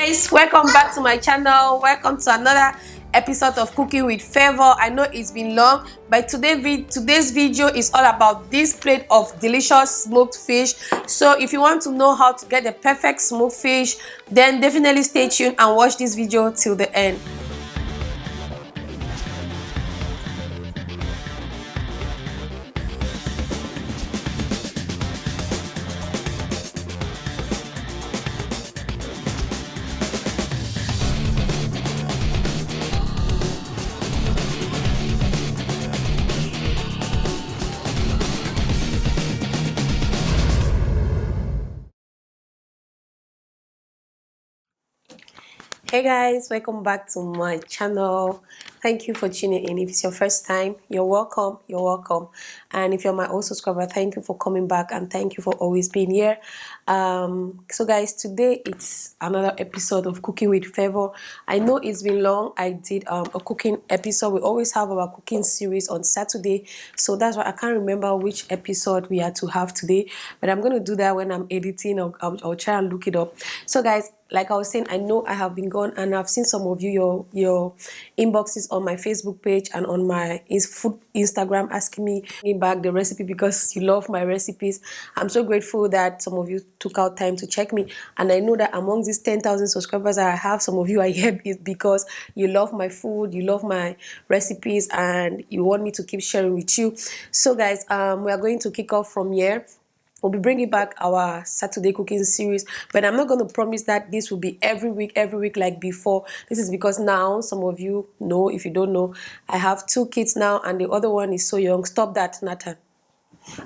Guys, welcome back to my channel. Welcome to another episode of Cooking with Favor. I know it's been long, but today's video is all about this plate of delicious smoked fish. So if you want to know how to get the perfect smoked fish, then definitely stay tuned and watch this video till the end. Hey guys, welcome back to my channel. Thank you for tuning in. If it's your first time, you're welcome. And if you're my old subscriber, thank you for coming back and thank you for always being here. So guys, today it's another episode of Cooking with Favor. I know it's been long. I did a cooking episode. We always have our cooking series on Saturday, so that's why I can't remember which episode we had to have today, but I'm going to do that when I'm editing. I'll try and look it up. So guys, like I was saying, I know I have been gone and I've seen some of you, your inboxes on my Facebook page and on my food Instagram asking me back the recipe because you love my recipes. I'm so grateful that some of you took out time to check me, and I know that among these 10,000 subscribers I have, some of you are here because you love my food, you love my recipes, and you want me to keep sharing with you. So guys, we are going to kick off from here. We'll be bringing back our Saturday cooking series, but I'm not going to promise that this will be every week like before. This is because now, some of you know, if you don't know, I have 2 kids now and the other one is so young. Stop that, Nathan.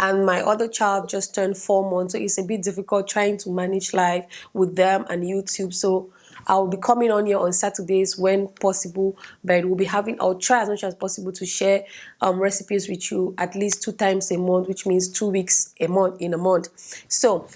And my other child just turned 4 months, so it's a bit difficult trying to manage life with them and YouTube. So I'll be coming on here on Saturdays when possible, but I'll try as much as possible to share recipes with you at least 2 times a month, which means 2 weeks in a month. So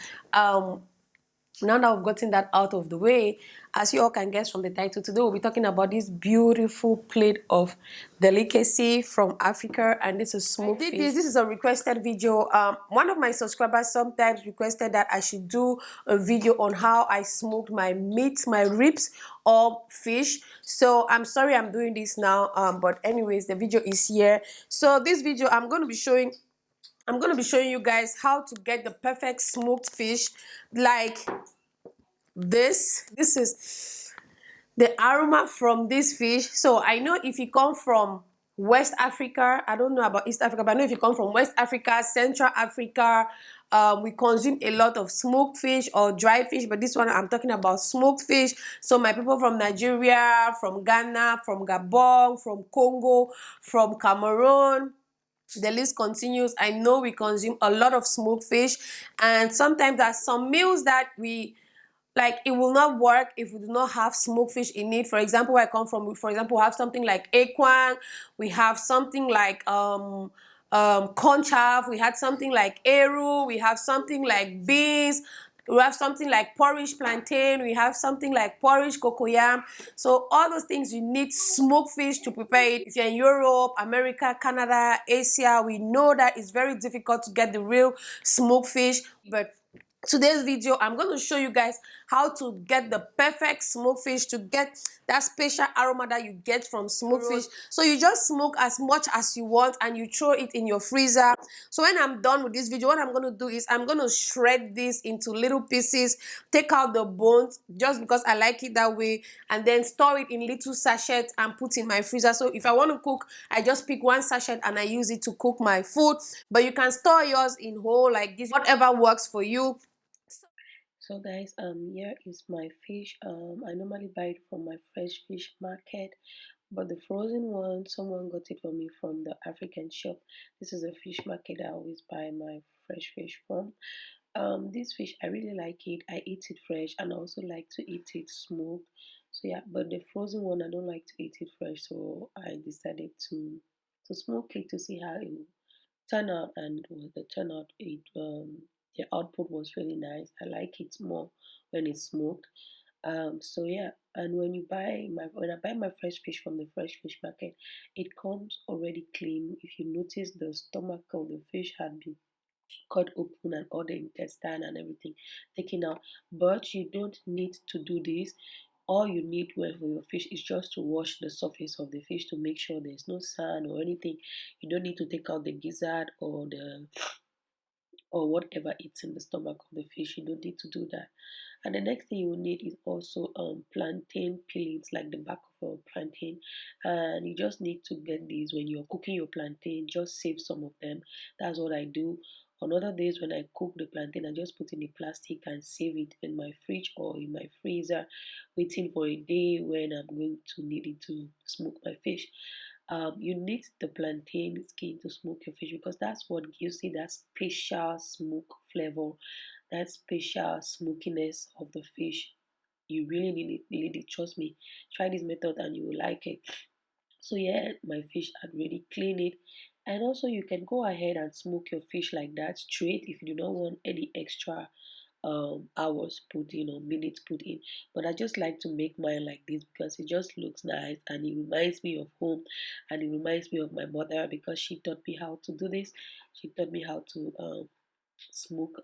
now that we've gotten that out of the way, as you all can guess from the title, today we'll be talking about this beautiful plate of delicacy from Africa, and this is smoked fish. This is a requested video. One of my subscribers sometimes requested that I should do a video on how I smoked my meat, my ribs or fish. So I'm sorry I'm doing this now, but anyways, the video is here. So this video I'm going to be showing you guys how to get the perfect smoked fish like this. This is the aroma from this fish. So I know if you come from West Africa, I don't know about East Africa, but I know if you come from West Africa, Central Africa, we consume a lot of smoked fish or dry fish, but this one I'm talking about smoked fish. So my people from Nigeria, from Ghana, from Gabon, from Congo, from Cameroon, the list continues. I know we consume a lot of smoked fish, and sometimes there's some meals that we like it will not work if we do not have smoked fish in it. For example, where I come from, for example, we have something like equine, we have something like corn chaff, we had something like eru, we have something like beans, we have something like porridge plantain, we have something like porridge cocoyam. So all those things you need smoked fish to prepare it. If you're in Europe, America, Canada, Asia, we know that it's very difficult to get the real smoked fish, but today's video I'm going to show you guys how to get the perfect smoked fish, to get that special aroma that you get from smoked fish. So you just smoke as much as you want and you throw it in your freezer. So when I'm done with this video, what I'm going to do is I'm going to shred this into little pieces, take out the bones just because I like it that way, and then store it in little sachets and put in my freezer. So if I want to cook, I just pick one sachet and I use it to cook my food, but you can store yours in whole like this, whatever works for you. So guys, here is my fish. I normally buy it from my fresh fish market, but the frozen one, someone got it for me from the African shop. This is a fish market I always buy my fresh fish from. This fish, I really like it. I eat it fresh and I also like to eat it smoked. So yeah, but the frozen one, I don't like to eat it fresh, so I decided to smoke it to see how it will turn out, and the turnout, the output was really nice. I like it more when it's smoked. So yeah, and when I buy my fresh fish from the fresh fish market, it comes already clean. If you notice, the stomach of the fish had been cut open and all the intestine and everything taken out. But you don't need to do this. All you need for your fish is just to wash the surface of the fish to make sure there's no sand or anything. You don't need to take out the gizzard or whatever it's in the stomach of the fish. You don't need to do that. And the next thing you will need is also plantain peelings, like the back of a plantain. And you just need to get these when you're cooking your plantain. Just save some of them. That's what I do. On other days when I cook the plantain, I just put in the plastic and save it in my fridge or in my freezer, waiting for a day when I'm going to need it to smoke my fish. You need the plantain skin to smoke your fish because that's what gives it that special smoke flavor, that special smokiness of the fish. You really need it. Trust me. Try this method and you will like it. So yeah, my fish I'd really clean it. And also you can go ahead and smoke your fish like that straight if you do not want any extra hours put in or minutes put in. But I just like to make mine like this because it just looks nice and it reminds me of home and it reminds me of my mother because she taught me how to do this. She taught me how to smoke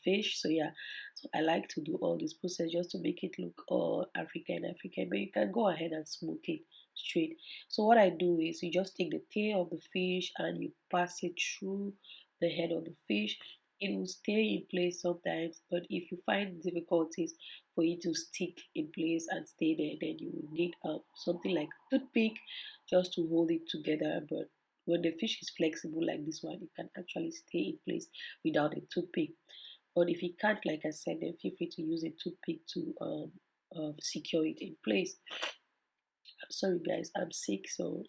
fish. So yeah, so I like to do all this process just to make it look all African, but you can go ahead and smoke it straight. So what I do is you just take the tail of the fish and you pass it through the head of the fish. It will stay in place sometimes, but if you find difficulties for it to stick in place and stay there, then you will need something like toothpick just to hold it together. But when the fish is flexible like this one, it can actually stay in place without a toothpick. But if you can't, like I said, then feel free to use a toothpick to secure it in place. I'm sorry, guys, I'm sick, so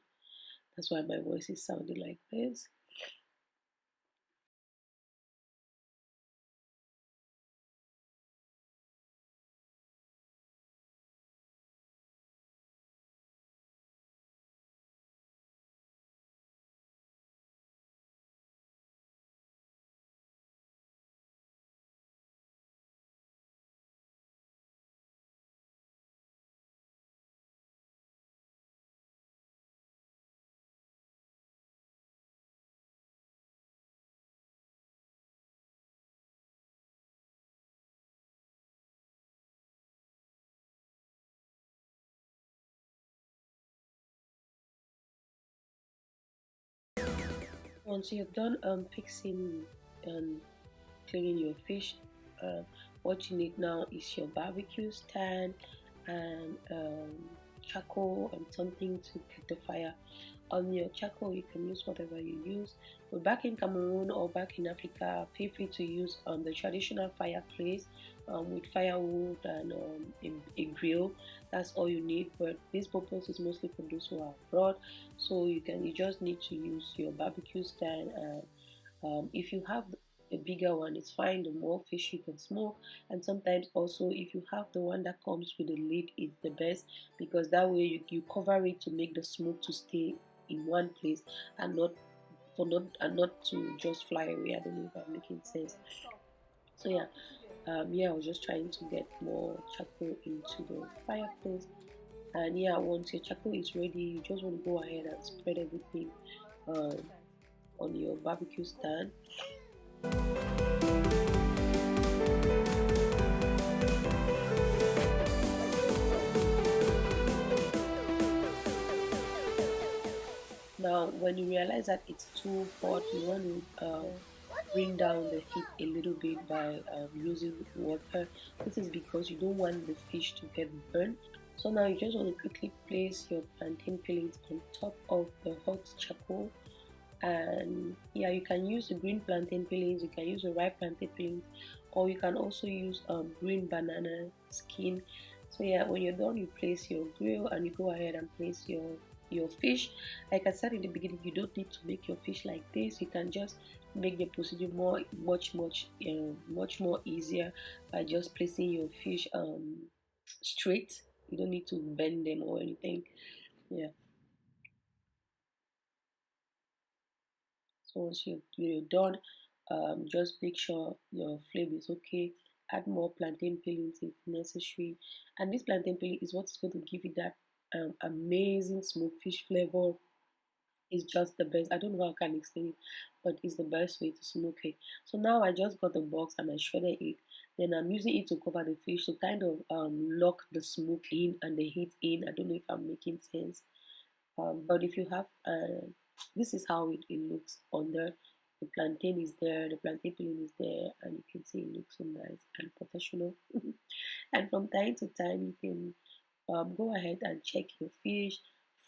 that's why my voice is sounding like this. Once you're done fixing and cleaning your fish, uh, what you need now is your barbecue stand and charcoal and something to put the fire. On your charcoal, you can use whatever you use. But back in Cameroon or back in Africa, feel free to use the traditional fireplace with firewood and a grill. That's all you need. But this purpose is mostly for those who are abroad, so you just need to use your barbecue stand. And if you have a bigger one, it's fine. The more fish you can smoke, and sometimes also if you have the one that comes with a lid, it's the best because that way you cover it to make the smoke to stay in one place and not to just fly away. I don't know if I'm making sense. So yeah, yeah, I was just trying to get more charcoal into the fireplace. And yeah, once your charcoal is ready, you just want to go ahead and spread everything um, on your barbecue stand. Now, when you realize that it's too hot, you want to bring down the heat a little bit by using water. This is because you don't want the fish to get burned. So now you just want to quickly place your plantain peelings on top of the hot charcoal. And yeah, you can use the green plantain peelings, you can use the ripe plantain peelings, or you can also use green banana skin. So yeah, when you're done, you place your grill and you go ahead and place your fish. Like I said in the beginning, you don't need to make your fish like this. You can just make the procedure much more easier by just placing your fish straight. You don't need to bend them or anything. Yeah. So once you're done, just make sure your flame is okay. Add more plantain peelings if necessary. And this plantain peeling is what's going to give you that amazing smoked fish flavor It's just the best. I don't know how I can explain it, but it's the best way to smoke it. So now I just got the box and I shredded it. Then I'm using it to cover the fish to kind of lock the smoke in and the heat in. I don't know if I'm making sense. But if you have, this is how it looks under. The plantain is there, the plantain peeling is there, and you can see it looks so nice and professional. And from time to time, you can go ahead and check your fish,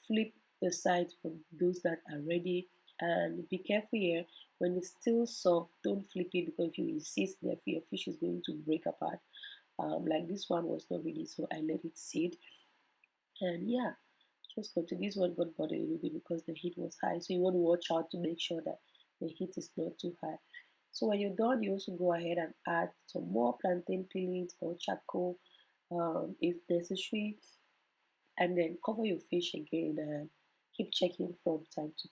flip the sides for those that are ready, and be careful here. When it's still soft, don't flip it, because if you insist, therefore your fish is going to break apart. Like this one was not ready, so I let it sit. And yeah, just go to this one got bothered a little bit because the heat was high. So you want to watch out to make sure that the heat is not too high. So when you're done, you also go ahead and add some more plantain peelings or charcoal if necessary, and then cover your fish again and keep checking from time to